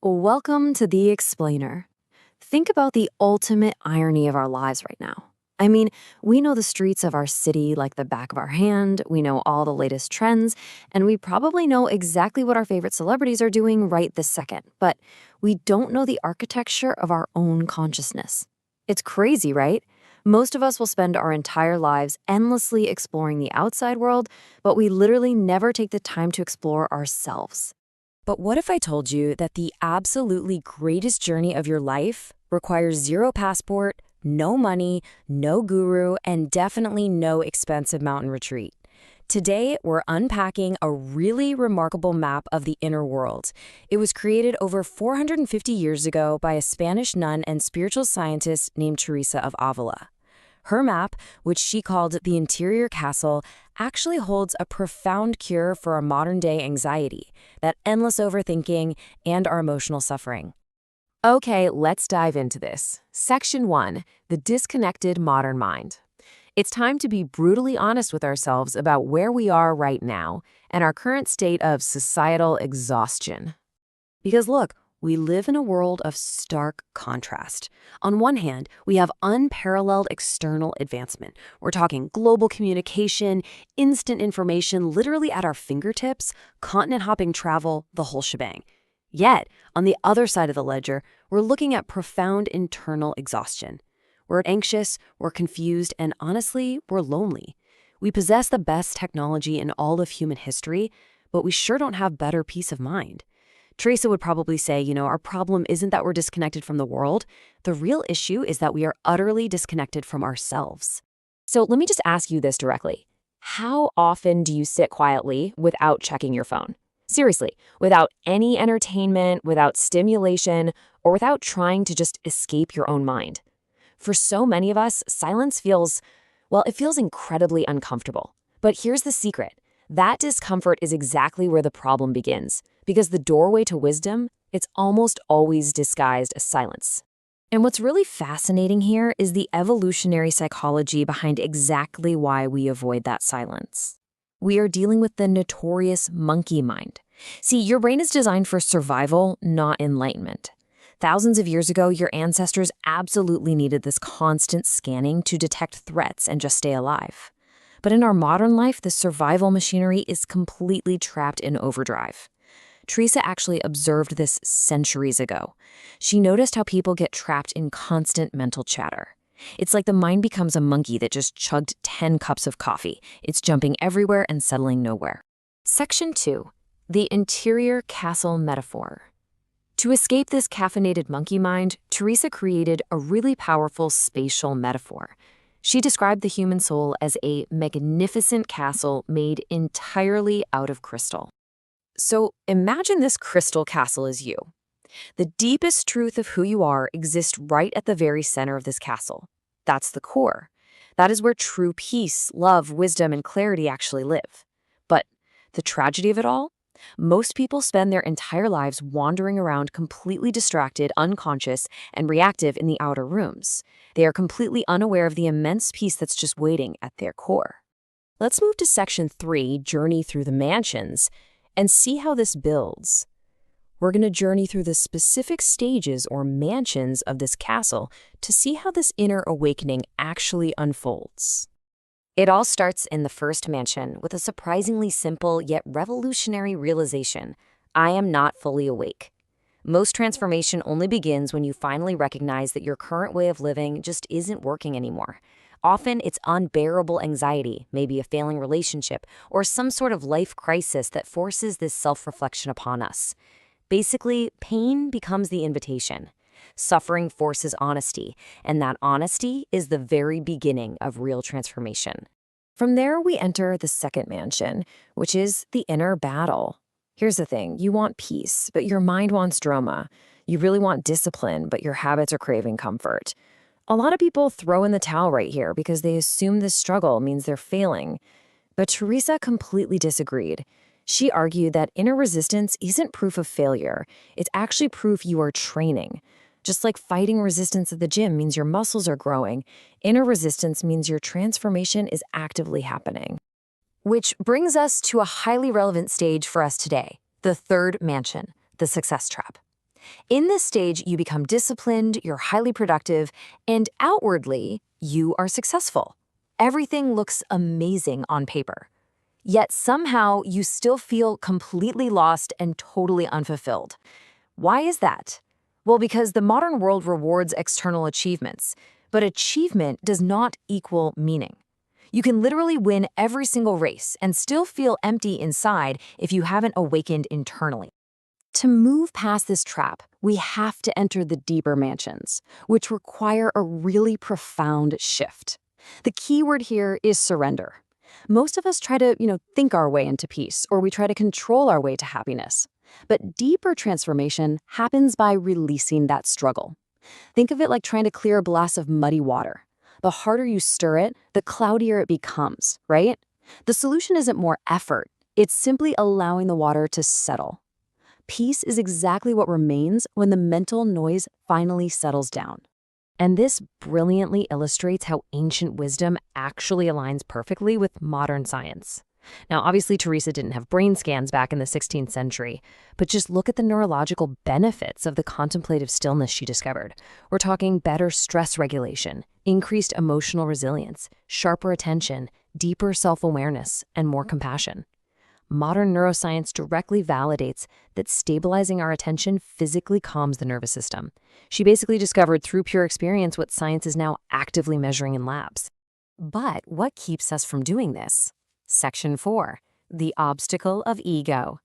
Welcome to The Explainer. Think about the ultimate irony of our lives right now. I mean, we know the streets of our city like the back of our hand, we know all the latest trends, and we probably know exactly what our favorite celebrities are doing right this second, but we don't know the architecture of our own consciousness. It's crazy, right? Most of us will spend our entire lives endlessly exploring the outside world, but we literally never take the time to explore ourselves. But what if I told you that the absolutely greatest journey of your life requires zero passport, no money, no guru, and definitely no expensive mountain retreat? Today, we're unpacking a really remarkable map of the inner world. It was created over 450 years ago by a Spanish nun and spiritual scientist named Teresa of Ávila. Her map, which she called the Interior Castle, actually holds a profound cure for our modern-day anxiety, that endless overthinking, and our emotional suffering. Okay, let's dive into this. Section 1, the disconnected modern mind. It's time to be brutally honest with ourselves about where we are right now and our current state of societal exhaustion. Because look, we live in a world of stark contrast. On one hand, we have unparalleled external advancement. We're talking global communication, instant information literally at our fingertips, continent-hopping travel, the whole shebang. Yet, on the other side of the ledger, we're looking at profound internal exhaustion. We're anxious, we're confused, and honestly, we're lonely. We possess the best technology in all of human history, but we sure don't have better peace of mind. Teresa would probably say, our problem isn't that we're disconnected from the world. The real issue is that we are utterly disconnected from ourselves. So let me just ask you this directly. How often do you sit quietly without checking your phone? Seriously, without any entertainment, without stimulation, or without trying to just escape your own mind? For so many of us, silence feels incredibly uncomfortable. But here's the secret. That discomfort is exactly where the problem begins, because the doorway to wisdom, it's almost always disguised as silence. And what's really fascinating here is the evolutionary psychology behind exactly why we avoid that silence. We are dealing with the notorious monkey mind. See, your brain is designed for survival, not enlightenment. Thousands of years ago, your ancestors absolutely needed this constant scanning to detect threats and just stay alive. But in our modern life, the survival machinery is completely trapped in overdrive. Teresa actually observed this centuries ago. She noticed how people get trapped in constant mental chatter. It's like the mind becomes a monkey that just chugged 10 cups of coffee. It's jumping everywhere and settling nowhere. Section 2, the interior castle metaphor. To escape this caffeinated monkey mind, Teresa created a really powerful spatial metaphor. She described the human soul as a magnificent castle made entirely out of crystal. So imagine this crystal castle is you. The deepest truth of who you are exists right at the very center of this castle. That's the core. That is where true peace, love, wisdom, and clarity actually live. But the tragedy of it all? Most people spend their entire lives wandering around completely distracted, unconscious, and reactive in the outer rooms. They are completely unaware of the immense peace that's just waiting at their core. Let's move to Section 3, Journey Through the Mansions, and see how this builds. We're going to journey through the specific stages or mansions of this castle to see how this inner awakening actually unfolds. It all starts in the first mansion with a surprisingly simple yet revolutionary realization: I am not fully awake. Most transformation only begins when you finally recognize that your current way of living just isn't working anymore. Often it's unbearable anxiety, maybe a failing relationship, or some sort of life crisis that forces this self-reflection upon us. Basically, pain becomes the invitation. Suffering forces honesty, and that honesty is the very beginning of real transformation. From there, we enter the second mansion, which is the inner battle. Here's the thing, you want peace, but your mind wants drama. You really want discipline, but your habits are craving comfort. A lot of people throw in the towel right here because they assume this struggle means they're failing. But Teresa completely disagreed. She argued that inner resistance isn't proof of failure. It's actually proof you are training. Just like fighting resistance at the gym means your muscles are growing, inner resistance means your transformation is actively happening. Which brings us to a highly relevant stage for us today, the third mansion, the success trap. In this stage, you become disciplined, you're highly productive, and outwardly, you are successful. Everything looks amazing on paper. Yet somehow, you still feel completely lost and totally unfulfilled. Why is that? Well, because the modern world rewards external achievements, but achievement does not equal meaning. You can literally win every single race and still feel empty inside if you haven't awakened internally. To move past this trap, we have to enter the deeper mansions, which require a really profound shift. The key word here is surrender. Most of us try to, think our way into peace, or we try to control our way to happiness. But deeper transformation happens by releasing that struggle. Think of it like trying to clear a glass of muddy water. The harder you stir it, the cloudier it becomes, right? The solution isn't more effort. It's simply allowing the water to settle. Peace is exactly what remains when the mental noise finally settles down. And this brilliantly illustrates how ancient wisdom actually aligns perfectly with modern science. Now, obviously, Teresa didn't have brain scans back in the 16th century, but just look at the neurological benefits of the contemplative stillness she discovered. We're talking better stress regulation, increased emotional resilience, sharper attention, deeper self-awareness, and more compassion. Modern neuroscience directly validates that stabilizing our attention physically calms the nervous system. She basically discovered through pure experience what science is now actively measuring in labs. But what keeps us from doing this? Section 4, the obstacle of ego.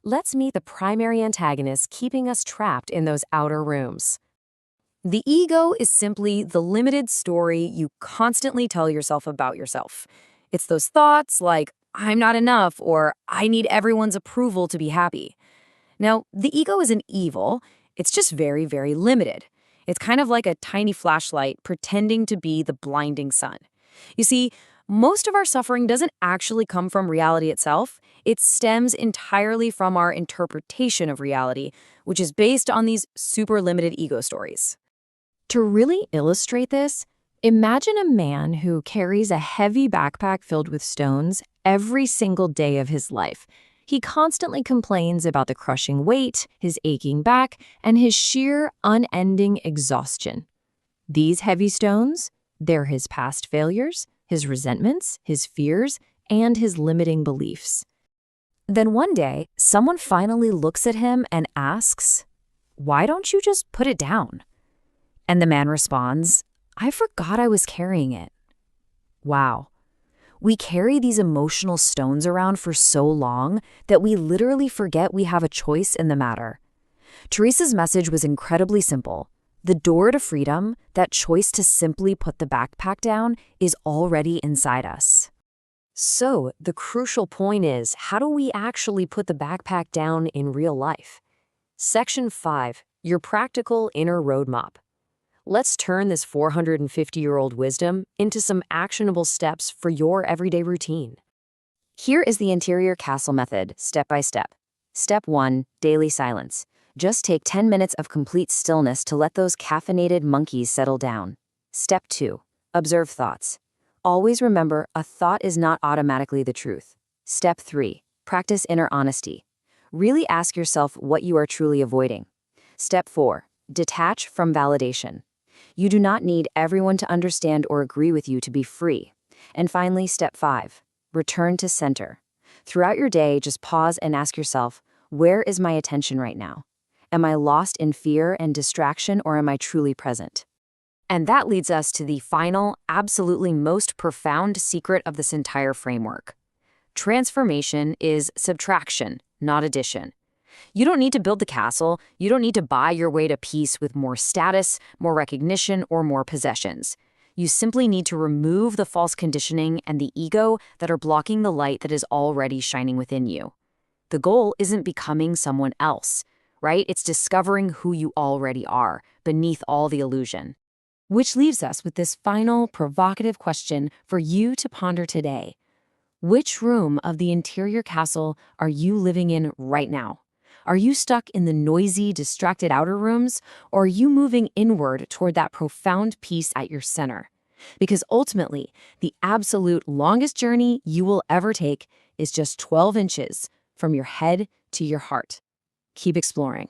Let's meet the primary antagonist keeping us trapped in those outer rooms. The ego is simply the limited story you constantly tell yourself about yourself. It's those thoughts like, I'm not enough, or I need everyone's approval to be happy. Now, the ego isn't evil. It's just very, very limited. It's kind of like a tiny flashlight pretending to be the blinding sun. You see, most of our suffering doesn't actually come from reality itself. It stems entirely from our interpretation of reality, which is based on these super limited ego stories. To really illustrate this, imagine a man who carries a heavy backpack filled with stones every single day of his life. He constantly complains about the crushing weight, his aching back, and his sheer, unending exhaustion. These heavy stones, they're his past failures, his resentments, his fears, and his limiting beliefs. Then one day, someone finally looks at him and asks, "Why don't you just put it down?" And the man responds, "I forgot I was carrying it." Wow. We carry these emotional stones around for so long that we literally forget we have a choice in the matter. Teresa's message was incredibly simple. The door to freedom, that choice to simply put the backpack down, is already inside us. So, the crucial point is, how do we actually put the backpack down in real life? Section 5, your practical inner roadmap. Let's turn this 450-year-old wisdom into some actionable steps for your everyday routine. Here is the interior castle method, step by step. Step 1, daily silence. Just take 10 minutes of complete stillness to let those caffeinated monkeys settle down. Step 2, observe thoughts. Always remember, a thought is not automatically the truth. Step 3, practice inner honesty. Really ask yourself what you are truly avoiding. Step 4, detach from validation. You do not need everyone to understand or agree with you to be free. And finally, step 5, return to center. Throughout your day, just pause and ask yourself, where is my attention right now? Am I lost in fear and distraction, or am I truly present? And that leads us to the final, absolutely most profound secret of this entire framework. Transformation is subtraction, not addition. You don't need to build the castle. You don't need to buy your way to peace with more status, more recognition, or more possessions. You simply need to remove the false conditioning and the ego that are blocking the light that is already shining within you. The goal isn't becoming someone else, right? It's discovering who you already are, beneath all the illusion. Which leaves us with this final, provocative question for you to ponder today. Which room of the interior castle are you living in right now? Are you stuck in the noisy, distracted outer rooms, or are you moving inward toward that profound peace at your center? Because ultimately, the absolute longest journey you will ever take is just 12 inches from your head to your heart. Keep exploring.